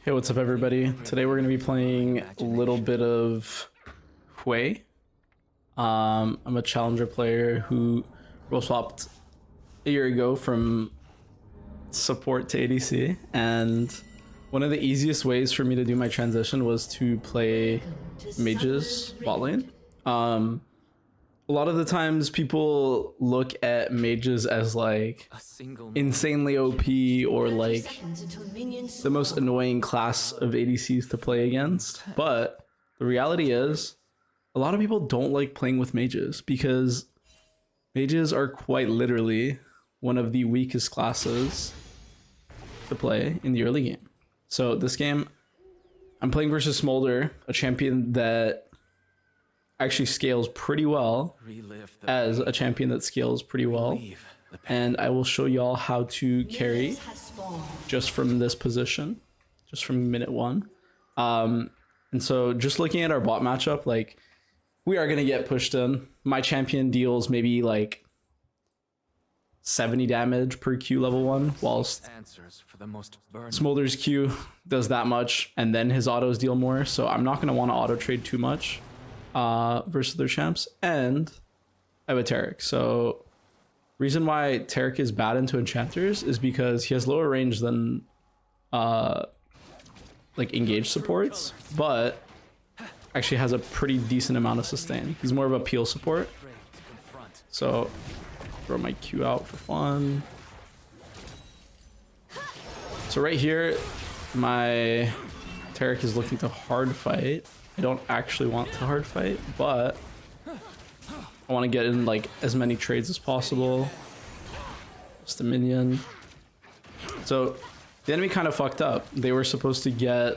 Hey, what's up everybody? Today we're going to be playing a little bit of Hui. I'm a challenger player who role swapped a year ago from support to ADC, and one of the easiest ways for me to do my transition was to play mages bot lane. A lot of the times people look at mages as like insanely OP or like the most annoying class of ADCs to play against, but the reality is a lot of people don't like playing with mages because mages are quite literally one of the weakest classes to play in the early game. So this game I'm playing versus Smolder, a champion that actually scales pretty well as a champion that scales pretty well, and I will show y'all how to carry just from this position, just from minute one. And so just looking at our bot matchup, like we are gonna get pushed in. My champion deals maybe like 70 damage per Q level 1, whilst Smolder's Q does that much, and then his autos deal more, so I'm not gonna want to auto trade too much versus their champs. And I have a Taric. So reason why Taric is bad into enchanters is because he has lower range than like engaged supports, but actually has a pretty decent amount of sustain. He's more of a peel support. So throw my Q out for fun. So right here my Taric is looking to hard fight. I don't actually want to hard fight, but I want to get in like as many trades as possible. Just a minion. So the enemy kind of fucked up. They were supposed to get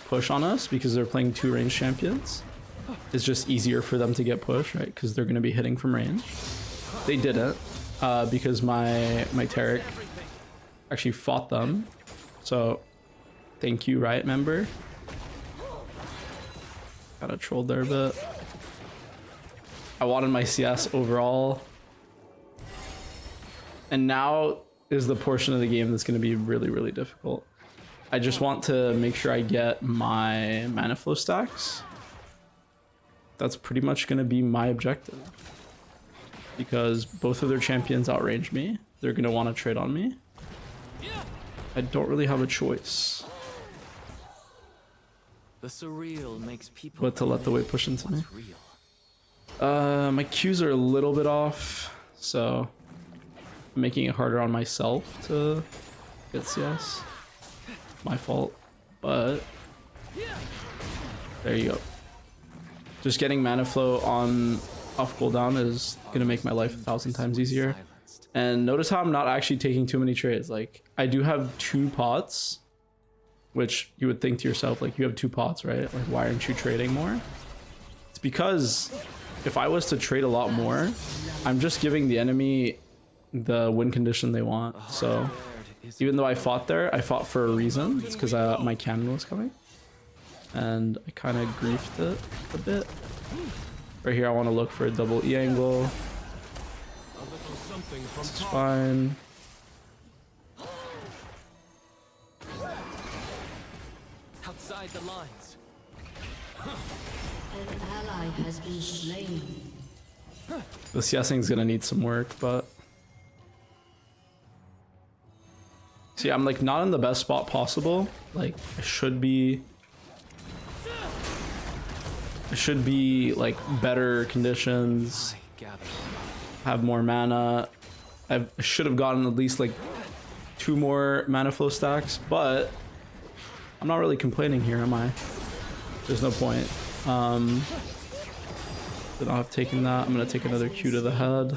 push on us because they're playing 2 range champions. It's just easier for them to get push, right? Because they're going to be hitting from range. They didn't because my Taric actually fought them. So thank you, Riot member. Got trolled there a bit. I wanted my CS overall. And now is the portion of the game that's going to be really, really difficult. I just want to make sure I get my mana flow stacks. That's pretty much going to be my objective. Because both of their champions outrange me. They're going to want to trade on me. I don't really have a choice but to let the wave push into me. My Qs are a little bit off, so I'm making it harder on myself to get CS. My fault, but there you go. Just getting mana flow on off cooldown is gonna make my life 1,000 times easier. And notice how I'm not actually taking too many trades. Like I do have 2 pots, which you would think to yourself, like, you have 2 pots, right? Like, why aren't you trading more? It's because if I was to trade a lot more, I'm just giving the enemy the win condition they want. So even though I fought there, I fought for a reason. It's because my cannon was coming. And I kind of griefed it a bit. Right here, I want to look for a double E angle. This is fine. Outside the lines. An ally has been slain. The CSing is gonna need some work, but see, I'm like not in the best spot possible. Like I should be like better conditions, have more mana. I should have gotten at least like 2 more mana flow stacks, but I'm not really complaining here, am I? There's no point. Then I'll have taken that. I'm gonna take another Q to the head.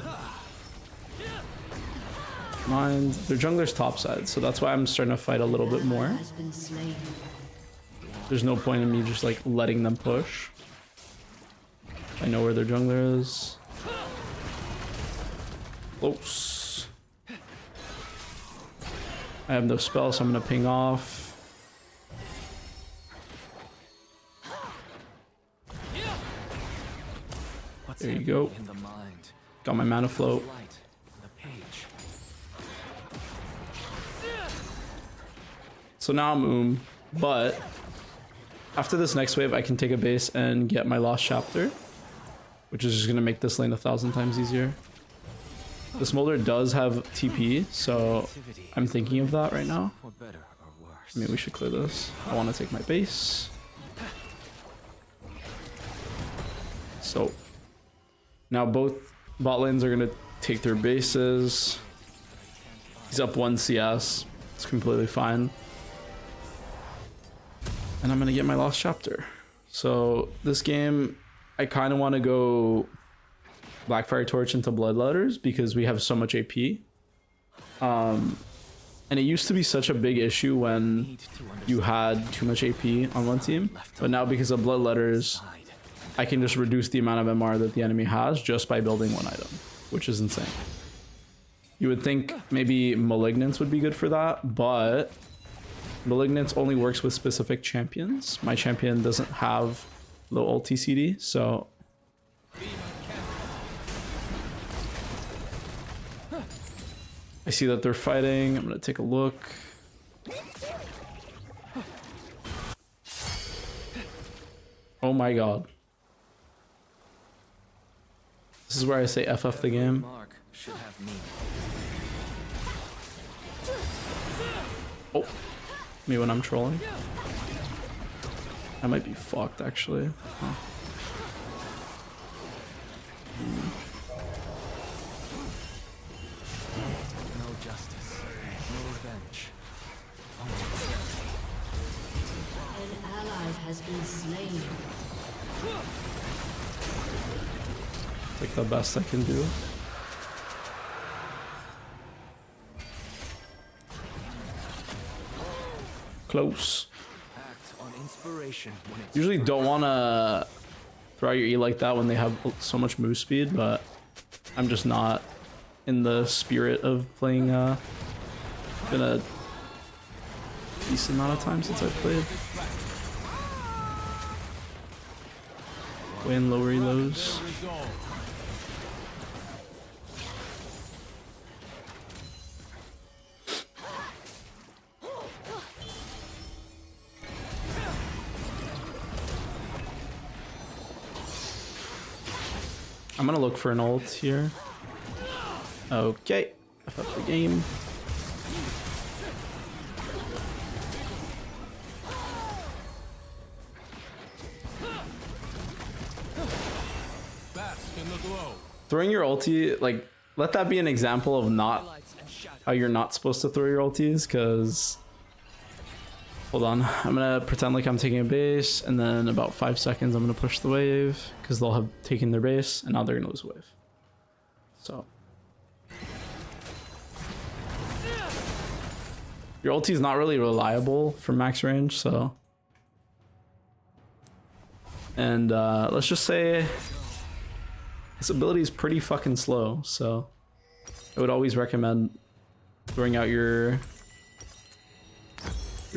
Mind. Their jungler's topside, so that's why I'm starting to fight a little bit more. There's no point in me just like letting them push. I know where their jungler is. Close. I have no spell, so I'm gonna ping off. There you go. Got my mana flow. So now I'm But after this next wave, I can take a base and get my Lost Chapter, which is just going to make this lane 1,000 times easier. This Molder does have TP, so I'm thinking of that right now. I mean, we should clear this. I want to take my base. So now both bot lanes are going to take their bases. He's up 1 CS. It's completely fine. And I'm going to get my Lost Chapter. So this game, I kind of want to go Blackfire Torch into Bloodletters because we have so much AP. And it used to be such a big issue when you had too much AP on one team. But now because of Bloodletters, I can just reduce the amount of MR that the enemy has just by building one item, which is insane. You would think maybe Malignance would be good for that, but Malignance only works with specific champions. My champion doesn't have low ulti CD, so I see that they're fighting. I'm gonna take a look. Oh my god. This is where I say FF the game. Oh, me when I'm trolling. I might be fucked actually. Huh. No justice, no revenge. An ally has been slain. It's like the best I can do. Close. Usually don't want to throw out your E like that when they have so much move speed, but I'm just not in the spirit of playing. Been a decent amount of time since I've played. Way in lower elos. I'm gonna look for an ult here. Okay, FF the game. Throwing your ulti, like, let that be an example of not how you're not supposed to throw your ultis, because hold on, I'm gonna pretend like I'm taking a base, and then about 5 seconds I'm gonna push the wave because they'll have taken their base, and now they're gonna lose a wave. So your ulti is not really reliable for max range, so, and let's just say his ability is pretty fucking slow, so I would always recommend throwing out your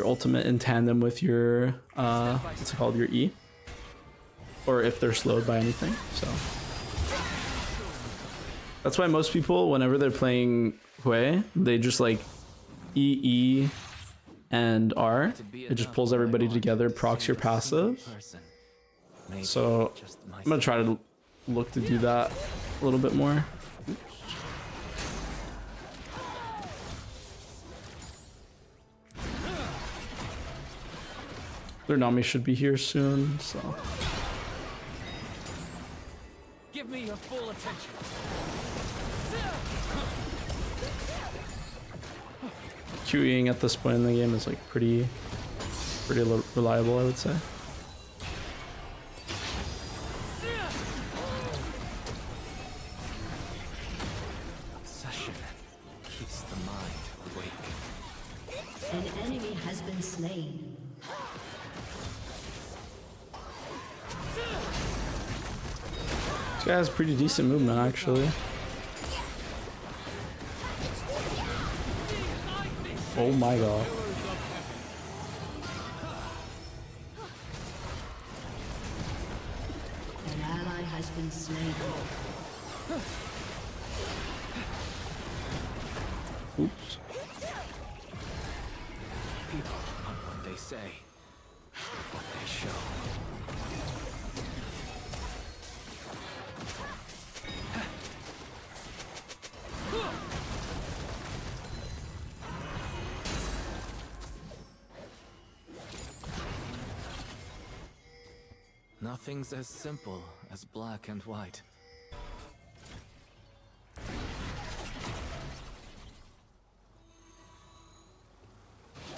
ultimate in tandem with your what's it called, your E, or if they're slowed by anything. So that's why most people, whenever they're playing Hui, they just like E and R. It just pulls everybody together, procs your passive. So I'm gonna try to look to do that a little bit more. Their Nami should be here soon, so. Give me your full attention. QEing at this point in the game is like pretty reliable, I would say. Obsession keeps the mind awake. An enemy has been slain. This guy has pretty decent movement, actually. Oh my god. An ally has been slain. Oops. People on what they say. what they show. Nothing's as simple as black and white.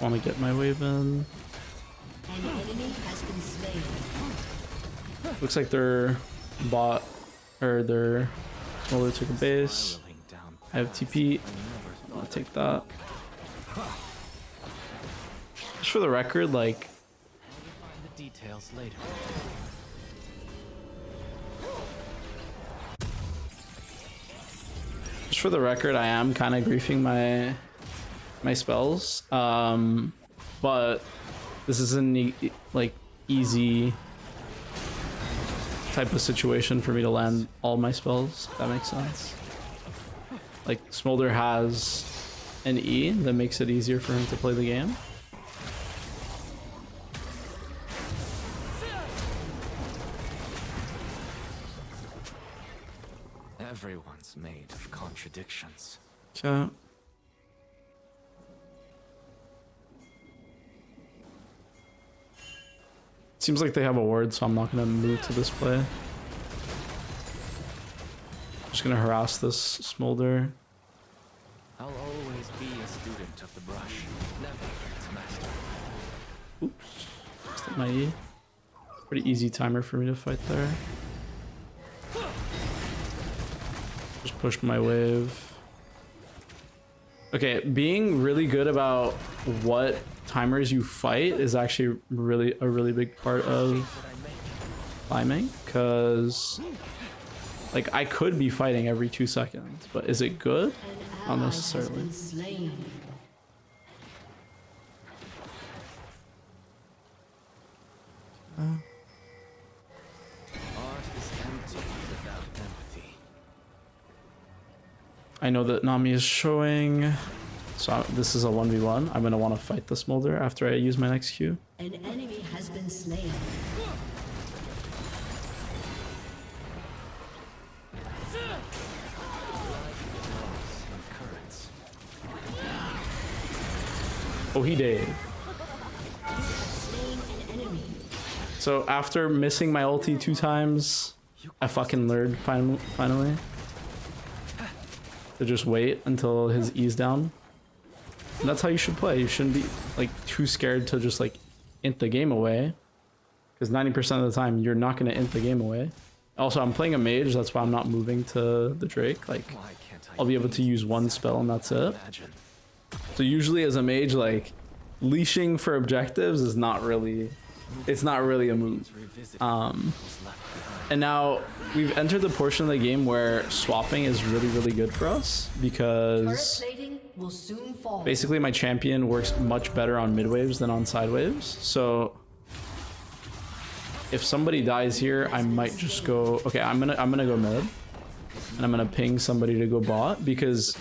Want to get my wave in. An enemy has been slain. Looks like their bot or their smaller took a base. I have TP. I'll take that. Just for the record, like, Find the details later. just for the record, I am kind of griefing my spells, but this is an like easy type of situation for me to land all my spells, if that makes sense. Like, Smolder has an E that makes it easier for him to play the game. Everyone's made of contradictions. Okay. Seems like they have a ward, so I'm not gonna move to this play. Just gonna harass this Smolder. I'll always be a student of the brush, never its master. Oops. Just my E. Pretty easy timer for me to fight there. Just push my wave. Okay, being really good about what timers you fight is actually a really big part of climbing, because like I could be fighting every 2 seconds, but is it good? Not Ally necessarily. has been slain. Art is empty without empathy. I know that Nami is showing, so this is a 1v1. I'm gonna want to fight the Smolder after I use my next Q. An enemy has been slain. Oh, he did. Slain an enemy. So after missing my ulti 2 times, I fucking learned finally to just wait until his E's down. And that's how you should play. You shouldn't be like too scared to just like int the game away, because 90% of the time you're not going to int the game away. Also, I'm playing a mage, that's why I'm not moving to the Drake. Like, Why can't I I'll be able to use one spell and that's it. imagine? So usually as a mage, like, leashing for objectives is not really, it's not really a move. Revisit what's left behind. And now we've entered the portion of the game where swapping is really good for us, Turret because plating will soon fall. basically my champion works much better on mid waves than on side waves. So if somebody dies here, I might just go, okay, I'm gonna go mid, and I'm gonna ping somebody to go bot, because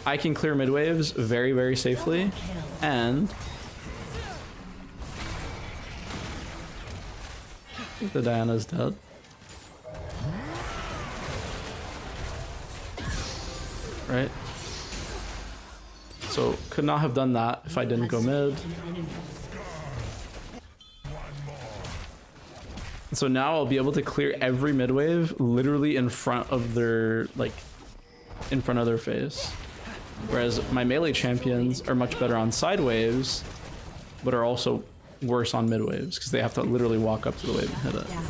I can clear mid waves very safely, and I think the Diana's dead. Right? So could not have done that if I didn't go mid. An enemy. So now I'll be able to clear every mid wave literally in front of their, like, in front of their face. Whereas my melee champions are much better on side waves, but are also worse on mid waves, because they have to literally walk up to the wave and hit it. Down.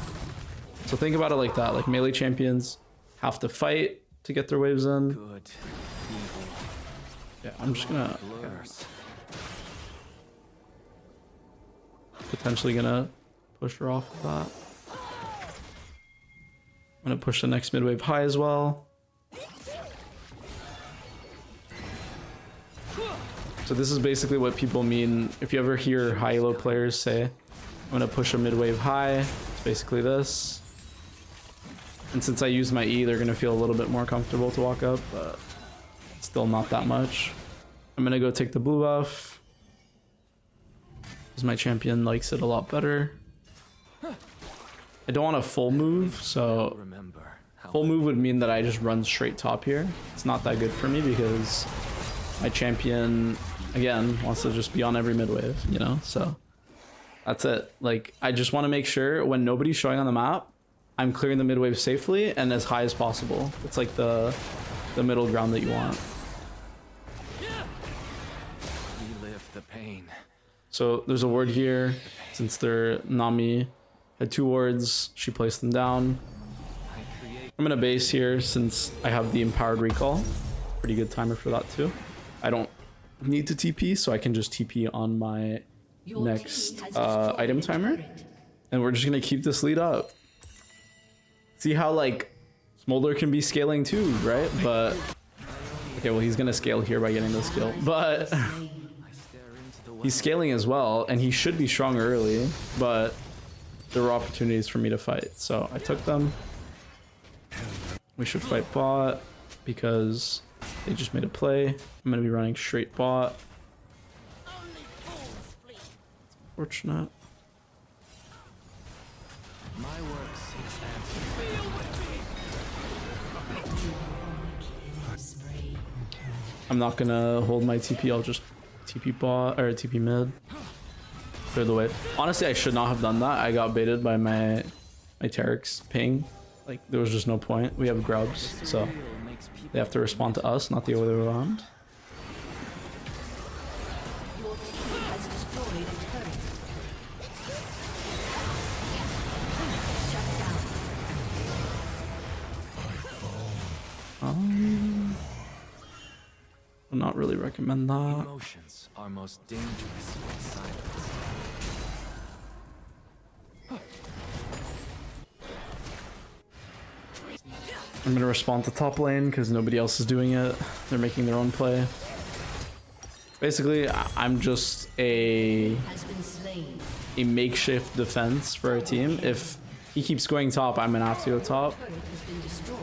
So think about it like that. Like, melee champions have to fight to get their waves in. Good, evil, Yeah, I'm just gonna blurs. potentially gonna push her off of that. I'm gonna push the next mid wave high as well. So this is basically what people mean if you ever hear high elo players say, I'm gonna push a mid wave high. It's basically this. And since I use my E, they're gonna feel a little bit more comfortable to walk up, but still not that much. I'm gonna go take the blue buff. because my champion likes it a lot better. I don't want a full move, so Remember how full move would mean that I just run straight top here. It's not that good for me because my champion, again, wants to just be on every mid wave, you know? So that's it. Like, I just want to make sure when nobody's showing on the map, I'm clearing the mid wave safely and as high as possible. It's like the middle ground that you want. relive the pain. So there's a ward here. Since their Nami had 2 wards, she placed them down. I'm gonna base here since I have the empowered recall. Pretty good timer for that too. I don't need to TP, so I can just TP on my next item timer. And we're just gonna keep this lead up. See how like Smolder can be scaling too, right? But okay, well he's gonna scale here by getting this kill. But he's scaling as well, and he should be strong early, but there were opportunities for me to fight, so I took them. We should fight bot because they just made a play. I'm gonna be running straight bot. Fortunate. My work seeks answers. I'm not gonna hold my TP, I'll just TP bot or TP mid. Clear the way. Honestly, I should not have done that. I got baited by my Terex ping. Like, there was just no point. We have grubs, so they have to respond to us, not the other way around. Your team has destroyed a turret. Shut down. Would not really recommend that. Emotions are most dangerous when silenced. I'm gonna respond to top lane because nobody else is doing it. They're making their own play. Basically, I'm just Has been slain. a makeshift defense for our team. If he keeps going top, I'm gonna have to go top. Turret has been destroyed.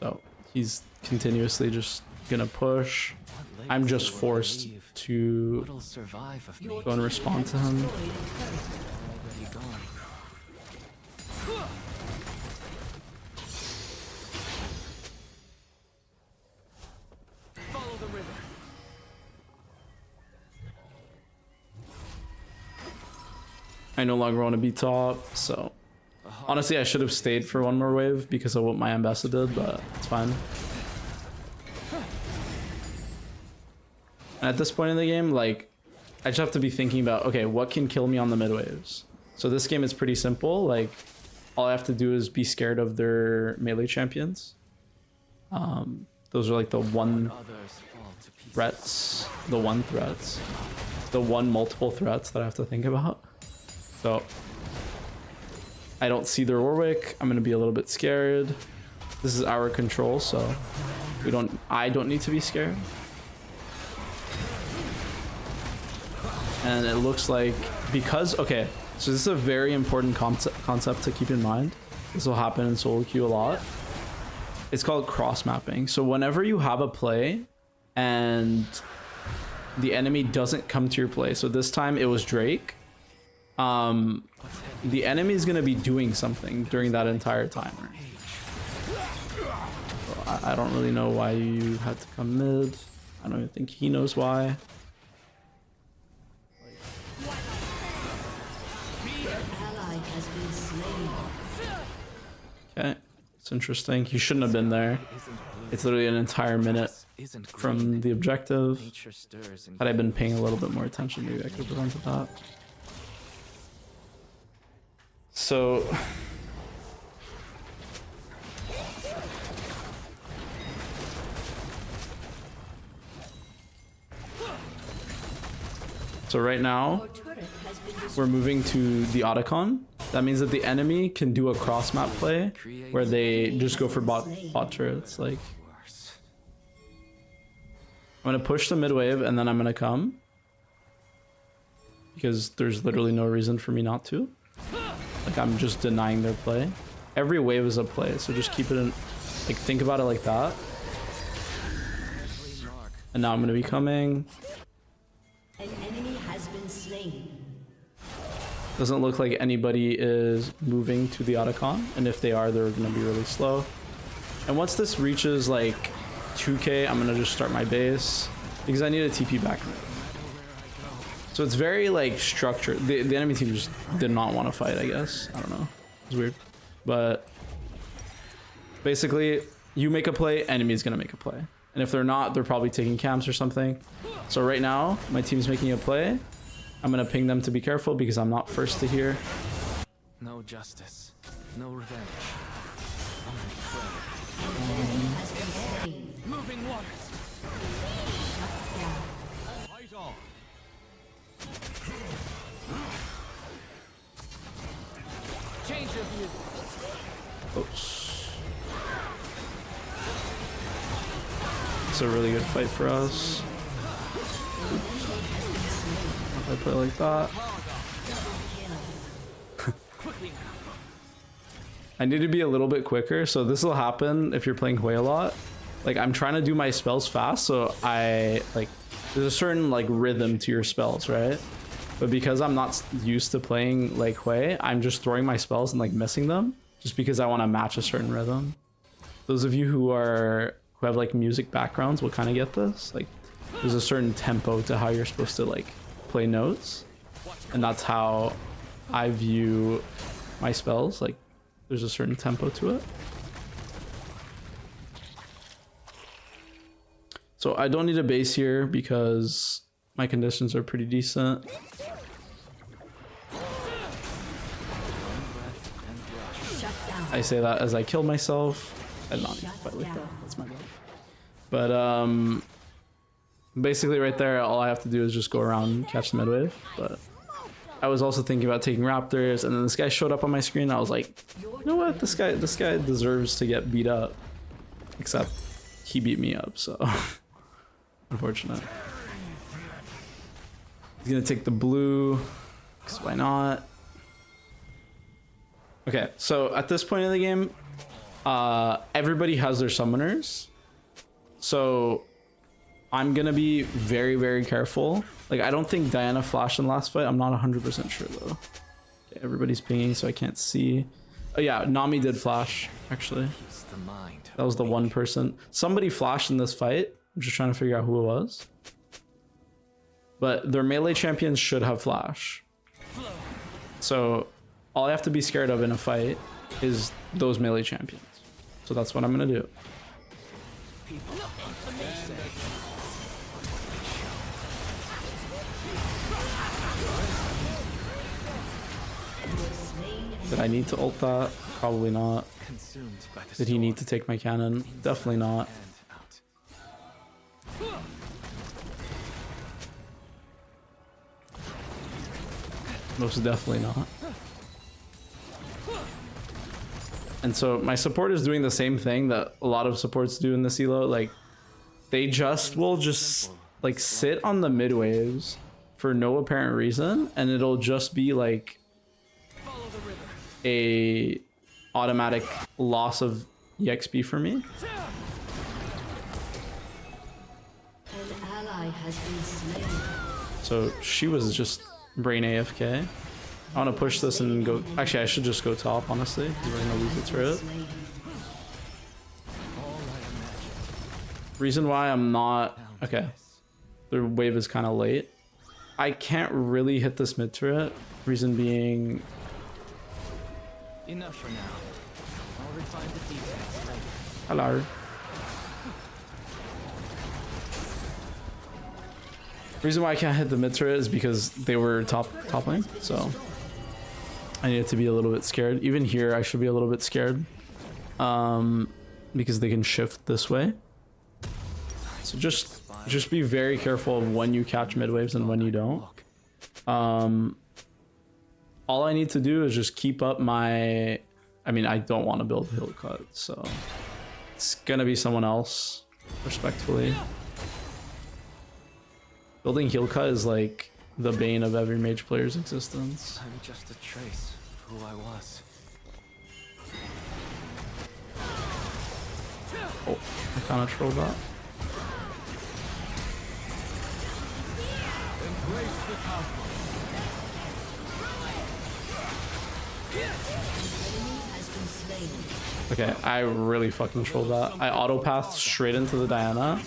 So he's continuously just gonna push. What I'm legacy just will I forced leave? to What'll survive of me? Your go and team respond has to him. destroyed a turret. Already gone. Follow the river. I no longer want to be top, so honestly I should have stayed for one more wave because of what my ambassador did, but it's fine. And at this point in the game, like, I just have to be thinking about, okay, what can kill me on the mid waves? So this game is pretty simple. Like, all I have to do is be scared of their melee champions. Those are like the one Others fall to pieces. threats, the one multiple threats that I have to think about. So I don't see their Warwick. I'm gonna be a little bit scared. This is our control, so I don't need to be scared. And it looks like because, okay, so this is a very important concept to keep in mind. This will happen in solo queue a lot. It's called cross mapping. So whenever you have a play and the enemy doesn't come to your play, so this time it was Drake, the enemy is going to be doing something during that entire timer. So I don't really know why you had to come mid. I don't even think he knows why. Ally has been slain. Okay, it's interesting. He shouldn't have been there. It's literally an entire minute Isn't from green. the objective. Nature stirs and Had I been paying a little bit more attention, maybe I could have prevented that. So right now Your turret has been destroyed. we're moving to the Otacon. That means that the enemy can do a cross map play where they just go for bot turrets. Like, worse. I'm gonna push the mid wave and then I'm gonna come because there's literally no reason for me not to. Like, I'm just denying their play. Every wave is a play, so just keep it in, like, think about it like that. Every mark And now I'm gonna be coming. An enemy has been slain. Doesn't look like anybody is moving to the Otacon, and if they are, they're gonna be really slow. And once this reaches like 2k, I'm gonna just start my base because I need a TP back. So it's very like structured. The enemy team just did not want to fight, I guess. I don't know. It's weird. But basically, you make a play, enemy's gonna make a play. And if they're not, they're probably taking camps or something. So right now, my team's making a play. I'm gonna ping them to be careful because I'm not first to hear. No justice, no revenge. Moving waters. Fight on. Change your view. Oops. It's a really good fight for us. If I play like that. I need to be a little bit quicker, so this will happen if you're playing Hui a lot. Like, I'm trying to do my spells fast, so I, like, there's a certain, like, rhythm to your spells, right? But because I'm not used to playing, like, Hui, I'm just throwing my spells and, like, missing them, just because I want to match a certain rhythm. Those of you who have, like, music backgrounds will kind of get this. Like, there's a certain tempo to how you're supposed to, like, play notes. And that's how I view my spells. Like, there's a certain tempo to it. So I don't need a base here because my conditions are pretty decent. I say that as I kill myself. I don't need to fight like that. That's my bad. But basically right there, all I have to do is just go around and catch the mid wave. But I was also thinking about taking Raptors, and then this guy showed up on my screen. I was like, you know what? This guy deserves to get beat up. Except he beat me up, so unfortunate. He's gonna take the blue, because why not? Okay, so at this point in the game, everybody has their summoners. So I'm gonna be very, very careful. Like, I don't think Diana flashed in the last fight. I'm not 100% sure though. Okay, everybody's pinging, so I can't see. Oh yeah, Nami did flash, actually. That was the one person. Somebody flashed in this fight. I'm just trying to figure out who it was. But their melee champions should have flash. So all I have to be scared of in a fight is those melee champions. So that's what I'm gonna do. Did I need to ult that? Probably not. Did he need to take my cannon? Definitely not. Most definitely not. And so my support is doing the same thing that a lot of supports do in this elo. Like, they will just like sit on the mid waves for no apparent reason, and it'll just be like a automatic loss of EXP for me. An ally has been slain. So she was just brain AFK. I want to push this and go. Actually, I should just go top, honestly, because we're gonna lose the turret. Reason why I'm not. Okay, the wave is kind of late. I can't really hit this mid turret. Reason being. Enough for now. I'll refine the details later. Hello. Reason why I can't hit the mid turret is because they were top lane, so I needed to be a little bit scared. Even here, I should be a little bit scared, because they can shift this way. So just be very careful of when you catch mid waves and when you don't. All I need to do is just keep up my. I mean, I don't want to build hill cut, so it's gonna be someone else, respectfully. Building heal cut is like the bane of every mage player's existence. I'm just a trace of who I was. Oh, I kind of trolled that. Okay, I really fucking trolled that. I auto-pathed straight into the Diana.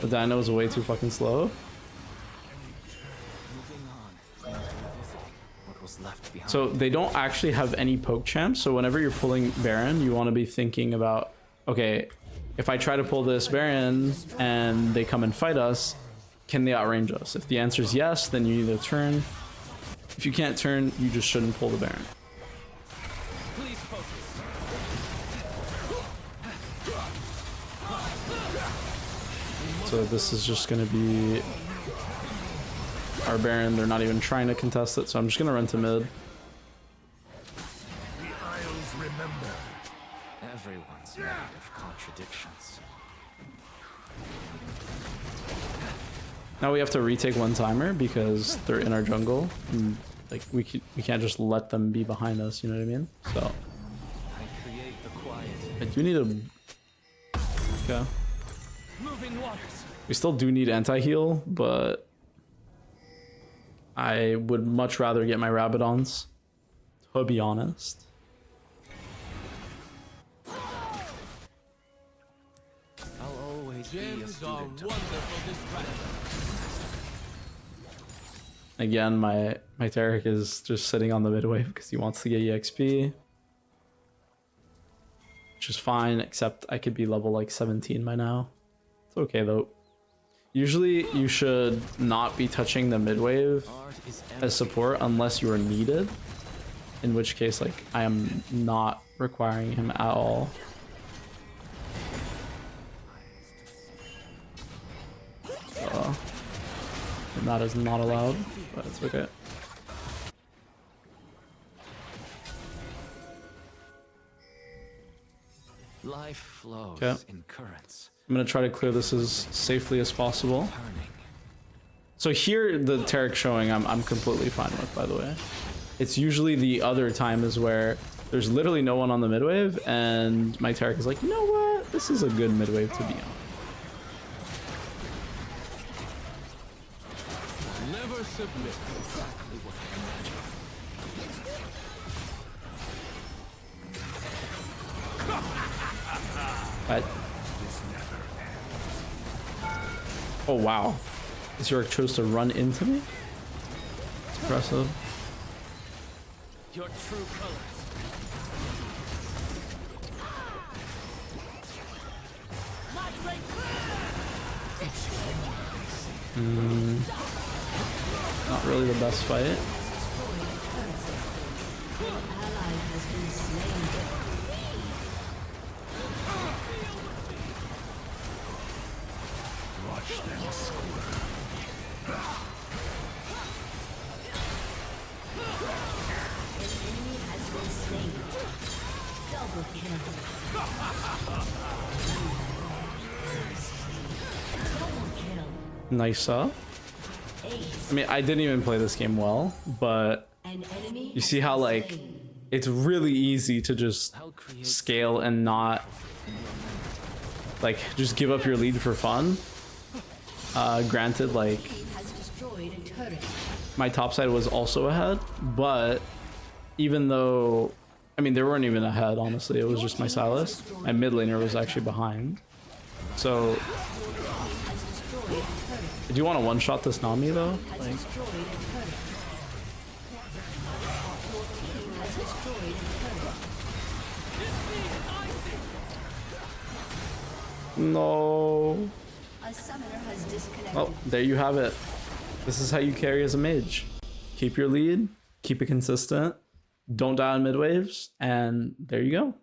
The Diana was way too fucking slow. So they don't actually have any poke champs, so whenever you're pulling Baron, you want to be thinking about, okay, if I try to pull this Baron and they come and fight us, can they outrange us? If the answer is yes, then you need to turn. If you can't turn, you just shouldn't pull the Baron. So this is just going to be our Baron. They're not even trying to contest it, so I'm just going to run to mid. Everyone's made of contradictions. Now we have to retake one timer because they're in our jungle. And, like we can't just let them be behind us, you know what I mean? So I create the quiet. I do need a... Okay. Moving waters. We still do need anti-heal, but I would much rather get my Rabadons, to be honest. I'll always be a student of Again, my Taric is just sitting on the mid wave because he wants to get EXP. Which is fine, except I could be level like 17 by now. It's okay though. Usually you should not be touching the mid wave as support unless you are needed. In which case, like, I am not requiring him at all. And that is not allowed, but it's okay. life flows in currents. I'm gonna try to clear this as safely as possible. So here, the Taric showing I'm completely fine with, by the way. It's usually the other time is where there's literally no one on the mid wave, and my Taric is like, you know what? This is a good mid wave to be on. Never submit. But oh wow, this York chose to run into me. It's impressive. Your true colors. Not really the best fight. Nice up. I mean, I didn't even play this game well, but you see how like it's really easy to just scale and not like just give up your lead for fun. Granted, like my top side was also ahead, but even though, I mean, they weren't even ahead, honestly, it was just my Silas. My mid laner was actually behind. So do you want to one-shot this Nami though? Like, no. Oh, there you have it. This is how you carry as a mage. Keep your lead, keep it consistent, don't die on mid waves, and there you go.